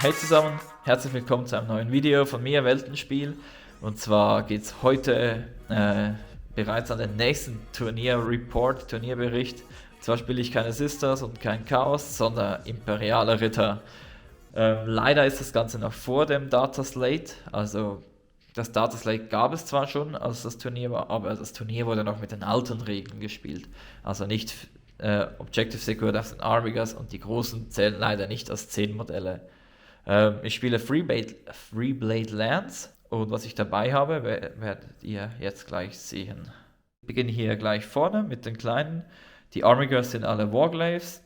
Hey zusammen, herzlich willkommen zu einem neuen Video von mir, Weltenspiel. Und zwar geht es heute bereits an den nächsten Turnierbericht. Und zwar spiele ich keine Sisters und kein Chaos, sondern Imperiale Ritter. Leider ist das Ganze noch vor dem Data Slate, also das Data Slate gab es zwar schon, als das Turnier war, aber das Turnier wurde noch mit den alten Regeln gespielt. Also nicht Objective Secure auf den Armigers und die großen zählen leider nicht als 10 Modelle. Ich spiele Freeblade Lance und was ich dabei habe, werdet ihr jetzt gleich sehen. Ich beginne hier gleich vorne mit den kleinen. Die Armigers sind alle Warglaves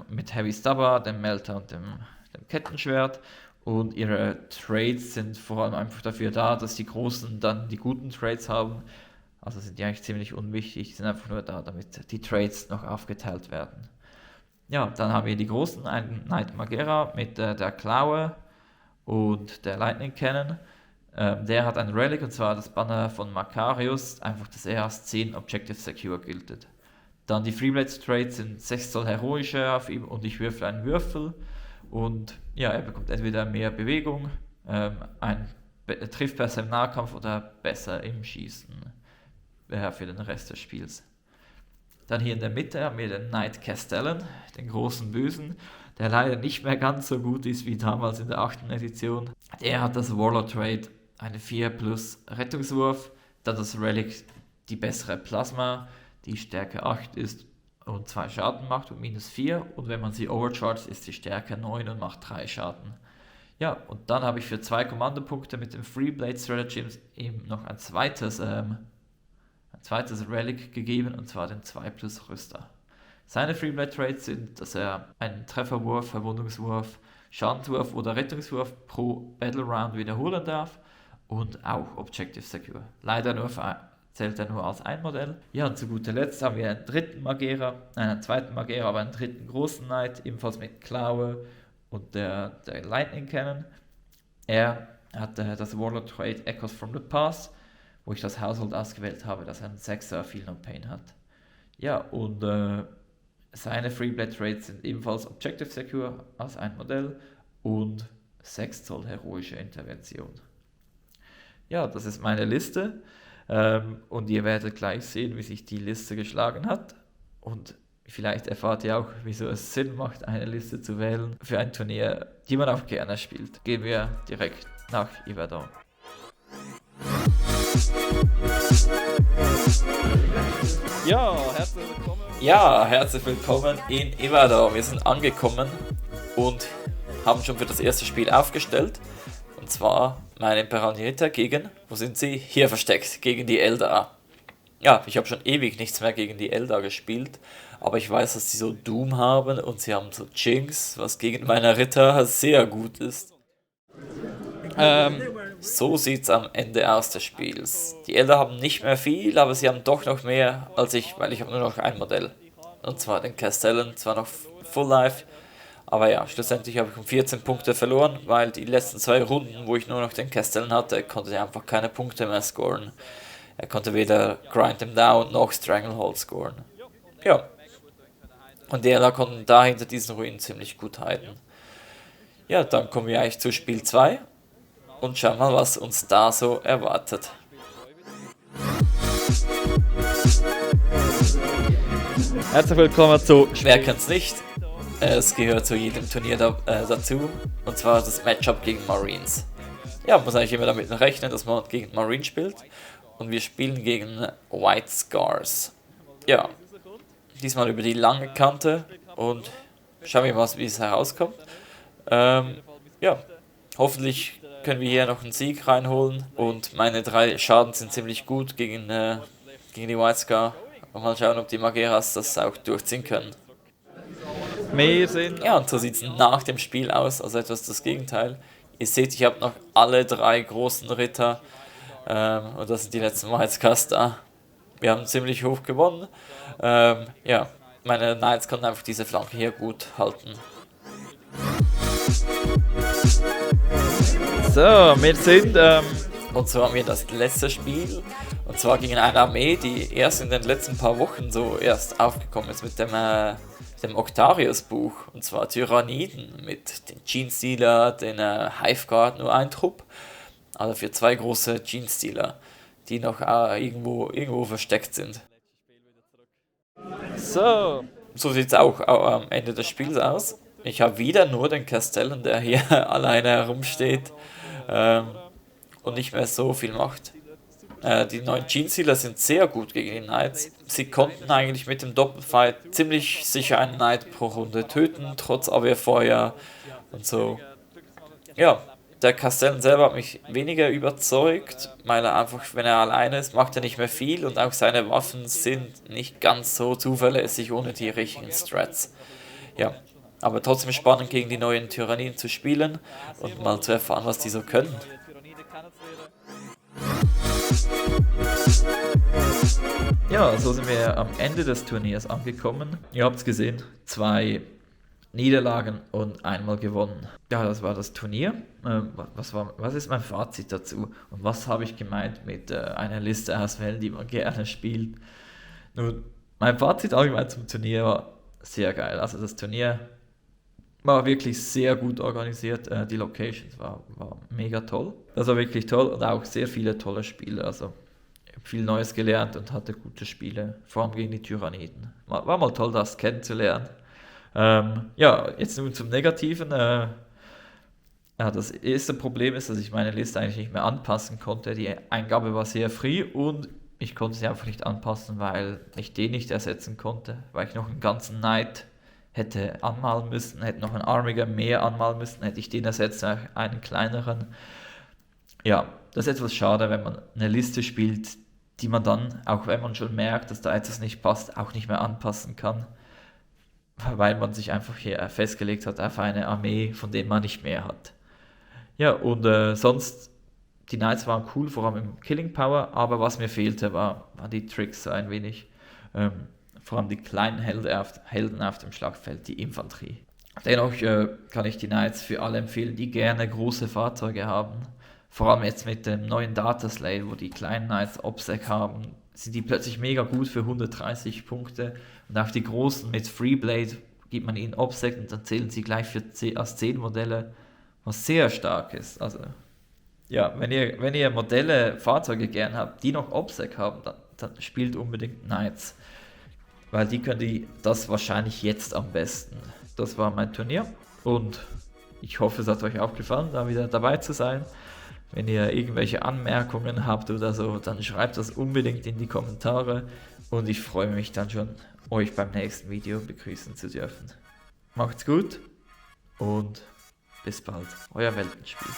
mit Heavy Stubber, dem Melter und dem Kettenschwert. Und ihre Trades sind vor allem einfach dafür da, dass die Großen dann die guten Trades haben. Also sind die eigentlich ziemlich unwichtig, die sind einfach nur da, damit die Trades noch aufgeteilt werden. Ja, dann haben wir die Großen, einen Knight Magera mit der Klaue und der Lightning Cannon. Der hat ein Relic, und zwar das Banner von Macarius, einfach, dass er als 10 Objective Secure giltet. Dann die Freeblade Trades sind 6 Zoll heroische auf ihm und ich würfel einen Würfel. Und ja, er bekommt entweder mehr Bewegung, trifft besser im Nahkampf oder besser im Schießen für den Rest des Spiels. Dann hier in der Mitte haben wir den Knight Castellan, den großen Bösen, der leider nicht mehr ganz so gut ist wie damals in der 8. Edition. Der hat das Warlord Trade, eine 4+ Rettungswurf, dann das Relic, die bessere Plasma, die Stärke 8 ist und 2 Schaden macht und -4, und wenn man sie overchargt, ist die Stärke 9 und macht 3 Schaden. Ja, und dann habe ich für 2 Kommandopunkte mit dem Freeblade Stratagems eben noch ein zweites Relic gegeben, und zwar den 2+ Rüster. Seine Freeblade Trades sind, dass er einen Trefferwurf, Verwundungswurf, Schadenswurf oder Rettungswurf pro Battle Round wiederholen darf und auch Objective Secure. Leider zählt er nur als ein Modell. Ja, und zu guter Letzt haben wir einen zweiten Magera, aber einen dritten großen Knight, ebenfalls mit Klaue und der Lightning Cannon. Er hat das Warlord Trade Echoes from the Past, wo ich das Household ausgewählt habe, dass er einen 6er Feel No Pain hat. Ja, und seine Freeblade Trades sind ebenfalls Objective Secure als ein Modell und 6 Zoll heroische Intervention. Ja, das ist meine Liste. Und ihr werdet gleich sehen, wie sich die Liste geschlagen hat. Und vielleicht erfahrt ihr auch, wieso es Sinn macht, eine Liste zu wählen für ein Turnier, die man auch gerne spielt. Gehen wir direkt nach Iverdon. Ja, herzlich willkommen in Iverdon. Wir sind angekommen und haben schon für das erste Spiel aufgestellt. Und zwar meine Imperialen Ritter gegen, wo sind sie? Hier versteckt, gegen die Eldar. Ja, ich habe schon ewig nichts mehr gegen die Eldar gespielt, aber ich weiß, dass sie so Doom haben und sie haben so Jinx, was gegen meine Ritter sehr gut ist. So sieht es am Ende aus des Spiels. Die Eldar haben nicht mehr viel, aber sie haben doch noch mehr als ich, weil ich habe nur noch ein Modell. Und zwar den Castellan, zwar noch Full Life, aber ja, schlussendlich habe ich um 14 Punkte verloren, weil die letzten 2 Runden, wo ich nur noch den Castellan hatte, konnte er einfach keine Punkte mehr scoren. Er konnte weder Grind Him Down noch Stranglehold scoren. Ja. Und die Eldar konnten da hinter diesen Ruinen ziemlich gut halten. Ja, dann kommen wir eigentlich zu Spiel 2 und schauen mal, was uns da so erwartet. Herzlich willkommen zu Wer kennt's nicht? Es gehört zu jedem Turnier dazu, und zwar das Matchup gegen Marines. Ja, man muss eigentlich immer damit rechnen, dass man gegen Marines spielt, und wir spielen gegen White Scars. Ja, diesmal über die lange Kante und schauen wir mal, wie es herauskommt. Ja, hoffentlich können wir hier noch einen Sieg reinholen, und meine 3 Schaden sind ziemlich gut gegen die White Scar. Und mal schauen, ob die Mageras das auch durchziehen können. Ja, und so sieht es nach dem Spiel aus, also etwas das Gegenteil. Ihr seht, ich habe noch alle 3 großen Ritter, und das sind die letzten White Scars da. Wir haben ziemlich hoch gewonnen. Ja, meine Knights konnten einfach diese Flanke hier gut halten. So, wir sind... Und so haben wir das letzte Spiel, und zwar gegen eine Armee, die erst in den letzten paar Wochen so erst aufgekommen ist mit dem dem Octarius-Buch, und zwar Tyranniden mit den Genestealer, den Hiveguard, nur ein Trupp, also für 2 große Genestealer, die noch irgendwo versteckt sind. So sieht es auch am Ende des Spiels aus. Ich habe wieder nur den Castellan, der hier alleine herumsteht und nicht mehr so viel macht. Die neuen Genestealer sind sehr gut gegen die Knights. Sie konnten eigentlich mit dem Doppelfight ziemlich sicher einen Knight pro Runde töten, trotz Abwehrfeuer und so. Ja, der Castellan selber hat mich weniger überzeugt, weil er einfach, wenn er alleine ist, macht er nicht mehr viel und auch seine Waffen sind nicht ganz so zuverlässig ohne die richtigen Strats. Ja, aber trotzdem spannend gegen die neuen Tyranniden zu spielen und mal zu erfahren, was die so können. Ja, so sind wir am Ende des Turniers angekommen. Ihr habt es gesehen, 2 Niederlagen und einmal gewonnen. Ja, das war das Turnier. Was ist mein Fazit dazu? Und was habe ich gemeint mit einer Liste auswählen, die man gerne spielt? Nun, mein Fazit allgemein zum Turnier war sehr geil. Also das Turnier war wirklich sehr gut organisiert. Die Locations war mega toll. Das war wirklich toll und auch sehr viele tolle Spiele. Also ich habe viel Neues gelernt und hatte gute Spiele, vor allem gegen die Tyranniden. War mal toll, das kennenzulernen. Ja, jetzt nun zum Negativen. Das erste Problem ist, dass ich meine Liste eigentlich nicht mehr anpassen konnte. Die Eingabe war sehr free und ich konnte sie einfach nicht anpassen, weil ich den nicht ersetzen konnte, weil ich noch einen ganzen Knight hätte anmalen müssen, hätte noch einen Armiger mehr anmalen müssen, hätte ich den ersetzt, einen kleineren. Ja, das ist etwas schade, wenn man eine Liste spielt, die man dann, auch wenn man schon merkt, dass da etwas nicht passt, auch nicht mehr anpassen kann, weil man sich einfach hier festgelegt hat auf eine Armee, von der man nicht mehr hat. Ja, und sonst, die Knights waren cool, vor allem im Killing Power, aber was mir fehlte, waren die Tricks ein wenig. Vor allem die kleinen Helden auf dem Schlachtfeld, die Infanterie. Dennoch kann ich die Knights für alle empfehlen, die gerne große Fahrzeuge haben. Vor allem jetzt mit dem neuen Data Slate, wo die kleinen Knights Obsec haben, sind die plötzlich mega gut für 130 Punkte. Und auch die großen mit Freeblade gibt man ihnen Obsec und dann zählen sie gleich als 10 Modelle, was sehr stark ist. Also ja, wenn ihr Modelle, Fahrzeuge gern habt, die noch Obsec haben, dann spielt unbedingt Knights. Weil die können das wahrscheinlich jetzt am besten. Das war mein Turnier und ich hoffe, es hat euch auch gefallen, da wieder dabei zu sein. Wenn ihr irgendwelche Anmerkungen habt oder so, dann schreibt das unbedingt in die Kommentare und ich freue mich dann schon, euch beim nächsten Video begrüßen zu dürfen. Macht's gut und bis bald, euer Weltenspiel.